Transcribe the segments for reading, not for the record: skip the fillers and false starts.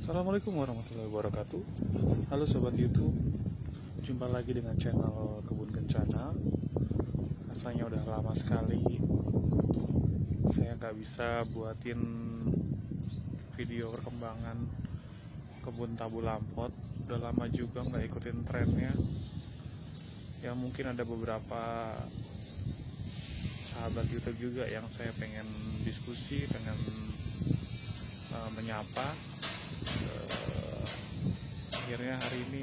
Assalamualaikum warahmatullahi wabarakatuh. Halo sobat YouTube, jumpa lagi dengan channel Kebun Kencana. Rasanya udah lama sekali saya nggak bisa buatin video perkembangan kebun tabu lampot. Udah lama juga nggak ikutin trennya. Ya mungkin ada beberapa sahabat YouTube juga yang saya pengen diskusi, pengen menyapa. Akhirnya hari ini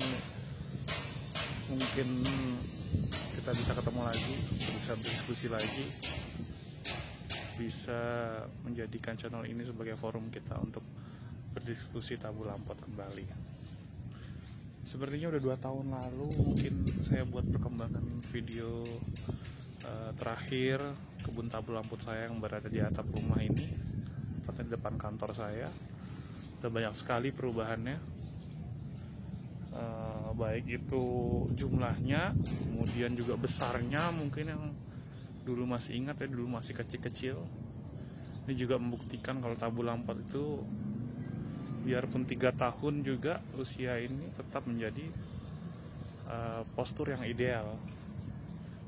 mungkin kita bisa ketemu lagi, bisa berdiskusi lagi, bisa menjadikan channel ini sebagai forum kita untuk berdiskusi tabu lampot kembali. Sepertinya udah 2 tahun lalu mungkin saya buat perkembangan video terakhir kebun tabu lampot saya yang berada di atap rumah ini, tepatnya di depan kantor saya. Udah banyak sekali perubahannya, baik itu jumlahnya, kemudian juga besarnya. Mungkin yang dulu masih ingat ya, dulu masih kecil-kecil. Ini juga membuktikan kalau tabu lampot itu biarpun 3 tahun juga usia ini tetap menjadi postur yang ideal,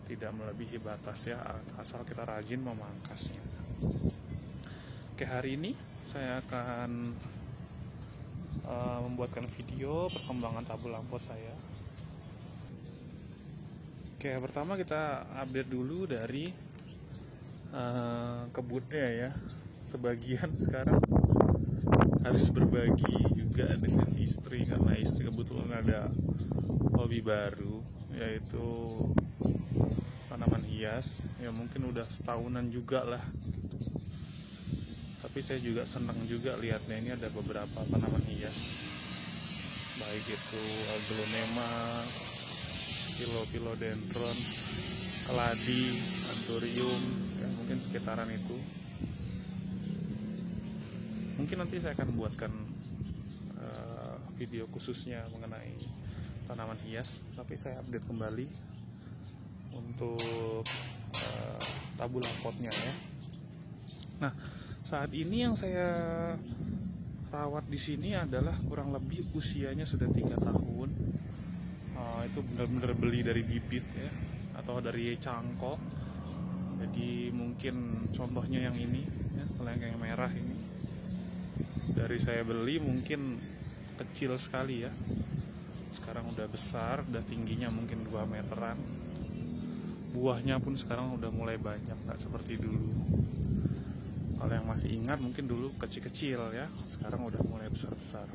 tidak melebihi batas ya, asal kita rajin memangkasnya. Oke, hari ini saya akan membuatkan video perkembangan tabu lampot saya. Oke, pertama kita update dulu dari kebunnya ya. Sebagian sekarang harus berbagi juga dengan istri, karena istri kebetulan ada hobi baru, yaitu tanaman hias. Ya mungkin udah setahunan juga lah. Tapi saya juga senang juga lihatnya, ini ada beberapa tanaman hias, baik itu aglonema, philodendron, keladi, anthurium, ya mungkin sekitaran itu. Mungkin nanti saya akan buatkan video khususnya mengenai tanaman hias, tapi saya update kembali untuk tabu lampotnya ya. Nah, saat ini yang saya rawat di sini adalah kurang lebih usianya sudah 3 tahun. Itu benar-benar beli dari bibit ya, atau dari cangkok. Jadi mungkin contohnya yang ini ya, kelengkeng merah ini. Dari saya beli mungkin kecil sekali ya. Sekarang udah besar, udah tingginya mungkin 2 meteran. Buahnya pun sekarang udah mulai banyak, nggak seperti dulu. Kalau yang masih ingat mungkin dulu kecil-kecil ya, sekarang udah mulai besar-besar.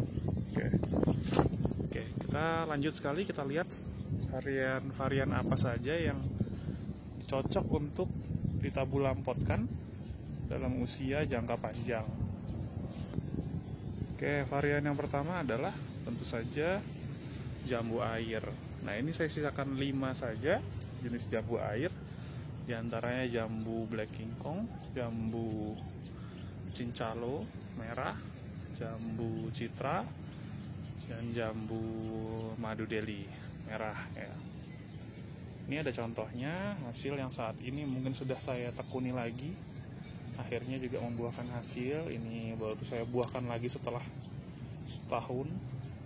Oke, kita lanjut sekali, kita lihat varian apa saja yang cocok untuk ditabu lampotkan dalam usia jangka panjang. Oke, varian yang pertama adalah tentu saja jambu air. Nah, ini saya sisakan 5 saja jenis jambu air. Di antaranya jambu black king kong, jambu cincalo merah, jambu citra, dan jambu madu deli merah ya. Ini ada contohnya hasil yang saat ini mungkin sudah saya tekuni lagi, akhirnya juga membuahkan hasil. Ini baru saya buahkan lagi setelah setahun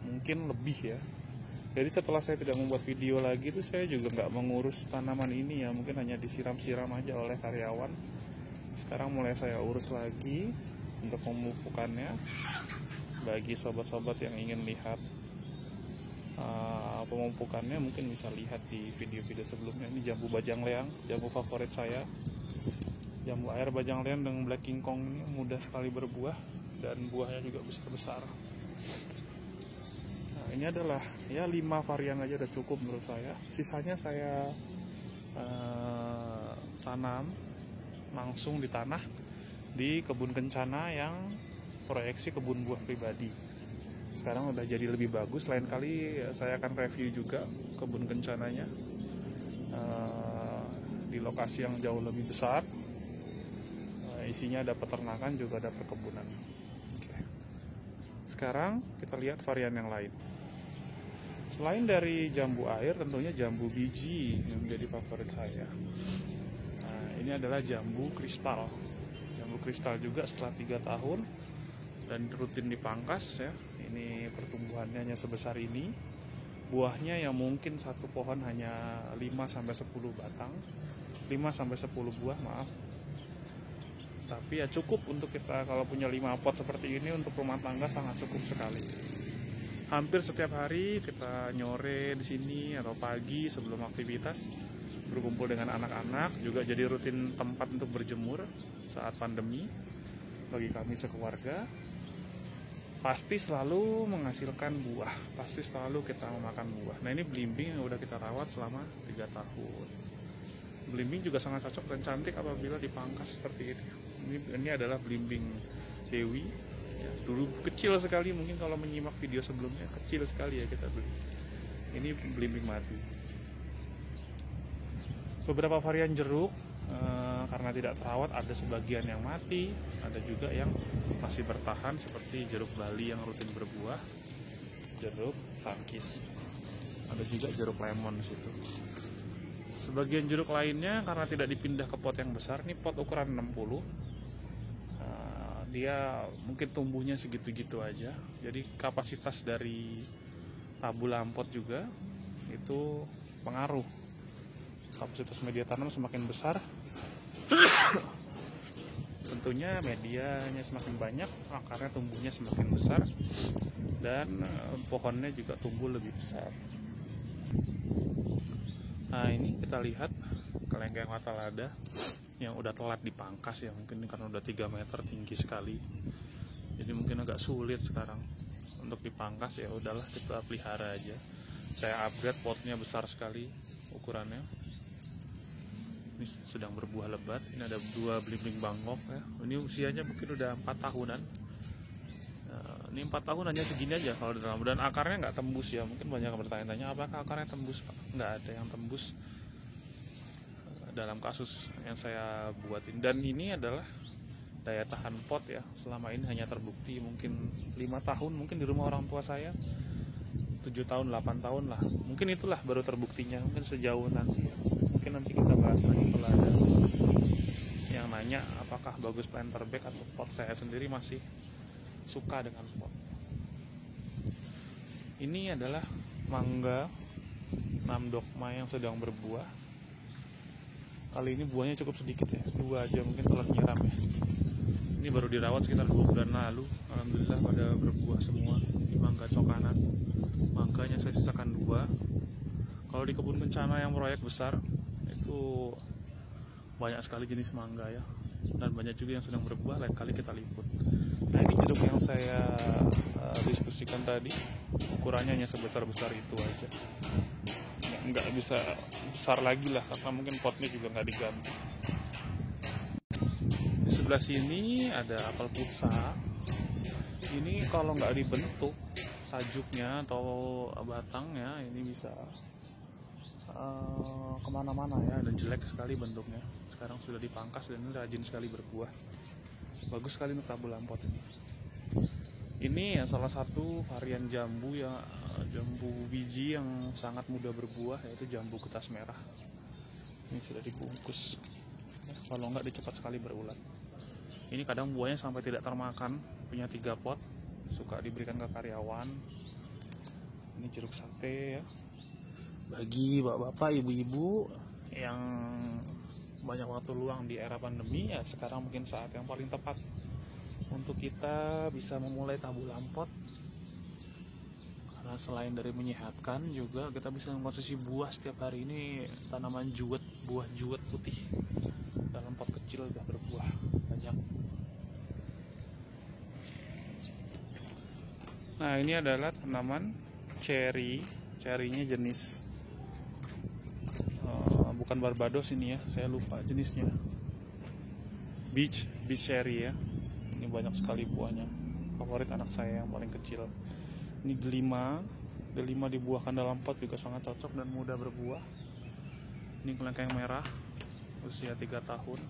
mungkin lebih ya. Jadi setelah saya tidak membuat video lagi itu, saya juga nggak mengurus tanaman ini ya, mungkin hanya disiram-siram aja oleh karyawan. Sekarang mulai saya urus lagi untuk pemupukannya. Bagi sobat-sobat yang ingin lihat pemupukannya mungkin bisa lihat di video-video sebelumnya. Ini jambu bajang leang, jambu favorit saya. Jambu air bajang leang dengan black king kong ini mudah sekali berbuah dan buahnya juga besar-besar. Ini adalah ya 5 varian aja udah cukup menurut saya. Sisanya saya tanam langsung di tanah di kebun kencana yang proyeksi kebun buah pribadi. Sekarang udah jadi lebih bagus. Lain kali saya akan review juga kebun kencananya di lokasi yang jauh lebih besar. Isinya ada peternakan juga ada perkebunan. Oke. Sekarang kita lihat varian yang lain. Selain dari jambu air, tentunya jambu biji yang menjadi favorit saya. Nah, ini adalah jambu kristal. Jambu kristal juga setelah 3 tahun dan rutin dipangkas ya. Ini pertumbuhannya hanya sebesar ini. Buahnya yang mungkin satu pohon hanya 5-10 batang, 5-10 buah, maaf. Tapi ya cukup untuk kita kalau punya 5 pot seperti ini untuk rumah tangga, sangat cukup sekali. Hampir setiap hari kita nyore di sini atau pagi sebelum aktivitas berkumpul dengan anak-anak, juga jadi rutin tempat untuk berjemur saat pandemi bagi kami sekeluarga. Pasti selalu menghasilkan buah, pasti selalu kita memakan buah. Nah, ini belimbing yang udah kita rawat selama 3 tahun. Belimbing juga sangat cocok dan cantik apabila dipangkas seperti ini. Ini adalah belimbing Dewi ya, dulu kecil sekali, mungkin kalau menyimak video sebelumnya kecil sekali ya kita beli. Ini belimbing madu. Beberapa varian jeruk karena tidak terawat ada sebagian yang mati, ada juga yang masih bertahan seperti jeruk Bali yang rutin berbuah, jeruk Sunkist, ada juga jeruk lemon di situ. Sebagian jeruk lainnya karena tidak dipindah ke pot yang besar, ini pot ukuran 60. Dia mungkin tumbuhnya segitu-gitu aja. Jadi kapasitas dari tabu lampot juga itu pengaruh. Kapasitas media tanam semakin besar, tentunya medianya semakin banyak, akarnya tumbuhnya semakin besar, dan pohonnya juga tumbuh lebih besar. Nah, ini kita lihat kelengkeng mata lada yang udah telat dipangkas ya, mungkin karena udah 3 meter tinggi sekali, jadi mungkin agak sulit sekarang untuk dipangkas. Ya udahlah, kita pelihara aja. Saya upgrade, potnya besar sekali ukurannya. Ini sedang berbuah lebat. Ini ada 2 belimbing Bangkok ya. Ini usianya mungkin udah 4 tahunan. Ini 4 tahun hanya segini aja kalau di dalam, dan akarnya nggak tembus ya. Mungkin banyak yang bertanya-tanya apakah akarnya tembus, Pak? Nggak ada yang tembus dalam kasus yang saya buatin. Dan ini adalah daya tahan pot ya, selama ini hanya terbukti mungkin 5 tahun, mungkin di rumah orang tua saya 7 tahun, 8 tahun lah, mungkin itulah baru terbuktinya. Mungkin sejauh nanti ya. Mungkin nanti kita bahas lagi kalau ada yang nanya apakah bagus planter bag atau pot. Saya sendiri masih suka dengan pot. Ini adalah mangga Namdokma yang sedang berbuah. Kali ini buahnya cukup sedikit ya, 2 aja, mungkin telat nyiram ya. Ini baru dirawat sekitar 2 bulan lalu. Alhamdulillah pada berbuah semua. Ini mangga cokanan, mangganya saya sisakan 2. Kalau di kebun bencana yang proyek besar itu banyak sekali jenis mangga ya, dan banyak juga yang sedang berbuah, lain kali kita liput. Nah, ini jeruk yang saya diskusikan tadi, ukurannya hanya sebesar-besar itu aja, nggak bisa besar lagi lah karena mungkin potnya juga nggak diganti. Di sebelah sini ada apel putsa. Ini kalau nggak dibentuk tajuknya atau batangnya, ini bisa kemana-mana ya, dan jelek sekali bentuknya. Sekarang sudah dipangkas dan ini rajin sekali berbuah, bagus sekali untuk tabu lampot ini. Ini ya salah satu varian jambu ya, jambu biji yang sangat mudah berbuah, yaitu jambu getas merah. Ini sudah dibungkus, kalau enggak dia cepat sekali berulat. Ini kadang buahnya sampai tidak termakan, punya 3 pot, suka diberikan ke karyawan. Ini jeruk sate ya, bagi bapak-bapak, ibu-ibu yang banyak waktu luang di era pandemi ya, sekarang mungkin saat yang paling tepat untuk kita bisa memulai tabu lampot. Karena selain dari menyehatkan, juga kita bisa mengkonsumsi buah setiap hari. Ini tanaman juwet, buah juwet putih, dalam pot kecil udah berbuah banyak. Nah, ini adalah tanaman cherry. Cherry-nya jenis bukan Barbados ini ya, saya lupa jenisnya. Beach cherry ya. Ini banyak sekali buahnya. Favorit anak saya yang paling kecil. Ini delima dibuahkan dalam pot juga sangat cocok dan mudah berbuah. Ini kelengkeng merah, usia 3 tahun.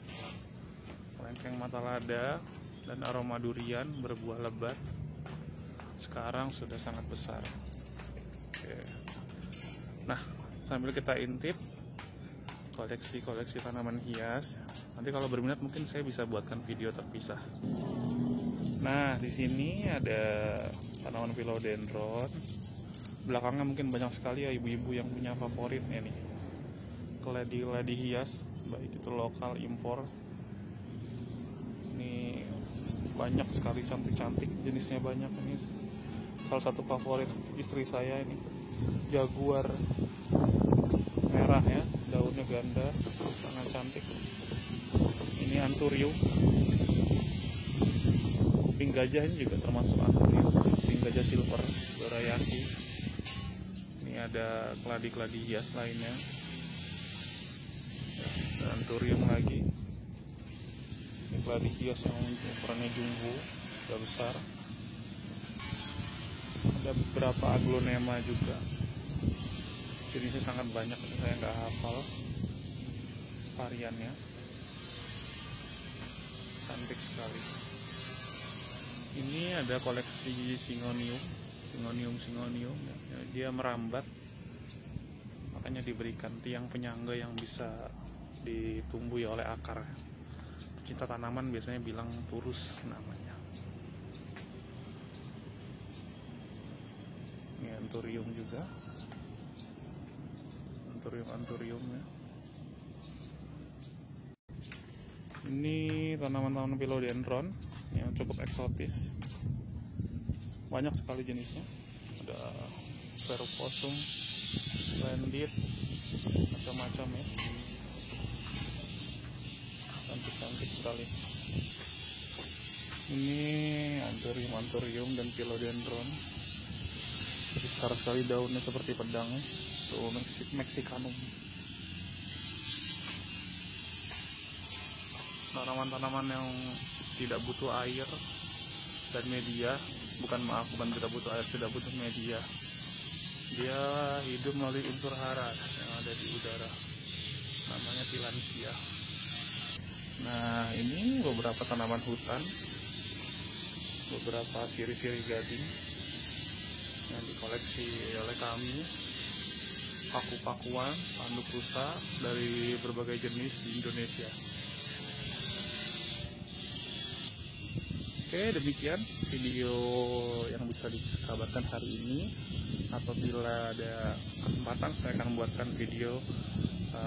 Kelengkeng mata lada dan aroma durian, berbuah lebat. Sekarang sudah sangat besar. Oke. Nah, sambil kita intip koleksi tanaman hias. Nanti kalau berminat mungkin saya bisa buatkan video terpisah. Nah, di sini ada tanaman philodendron. Belakangnya mungkin banyak sekali ya ibu-ibu yang punya favoritnya nih, keladi-keladi hias, baik itu lokal impor. Ini banyak sekali, cantik-cantik, jenisnya banyak. Ini salah satu favorit istri saya ini, jaguar merah ya, daunnya ganda, sangat cantik. Ini anthurium, kuping gajah ini juga termasuk anthurium, kuping gajah silver dorayaki. Ini ada keladi-keladi hias lainnya, anthurium lagi. Ini keladi hias yang ukurannya jumbo, sudah besar. Ada beberapa aglonema juga, jenisnya sangat banyak, saya nggak hafal variannya. Cantik sekali. Ini ada koleksi Syngonium ya. Dia merambat, makanya diberikan tiang penyangga yang bisa ditumbuhi oleh akar. Pecinta tanaman biasanya bilang purus namanya. Ini anthurium juga, anthurium ya. Ini tanaman-tanaman philodendron yang cukup eksotis, banyak sekali jenisnya. Ada Veropossum, splendid, macam-macam ya, cantik-cantik sekali. Ini anthurium dan philodendron, besar sekali daunnya seperti pedang ya. Tuh Mexicanum. Tanaman-tanaman yang tidak butuh air dan media, bukan tidak butuh air, tidak butuh media. Dia hidup melalui unsur hara yang ada di udara, namanya Tillandsia. Nah, ini beberapa tanaman hutan, beberapa siri-siri gading yang dikoleksi oleh kami, paku-pakuan, tanduk rusa dari berbagai jenis di Indonesia. Oke, demikian video yang bisa dikabarkan hari ini. Apabila ada kesempatan, saya akan membuatkan video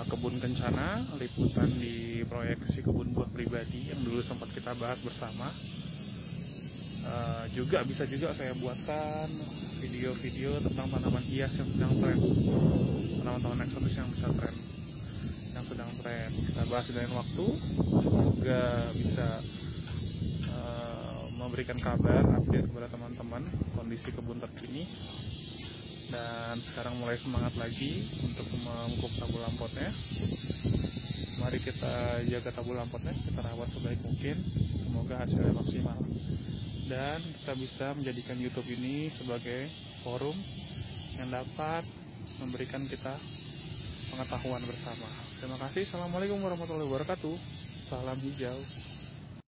kebun kencana, liputan di proyeksi kebun buah pribadi yang dulu sempat kita bahas bersama. Bisa juga saya buatkan video-video tentang tanaman hias yang sedang tren, tanaman-tanaman eksotis yang bisa tren, yang sedang tren. Kita bahas di lain waktu. Semoga bisa memberikan kabar, update kepada teman-teman kondisi kebun terkini. Dan sekarang mulai semangat lagi untuk memupuk tabul lampotnya. Mari kita jaga tabul lampotnya, kita rawat sebaik mungkin, semoga hasilnya maksimal. Dan kita bisa menjadikan YouTube ini sebagai forum yang dapat memberikan kita pengetahuan bersama. Terima kasih. Assalamualaikum warahmatullahi wabarakatuh. Salam hijau.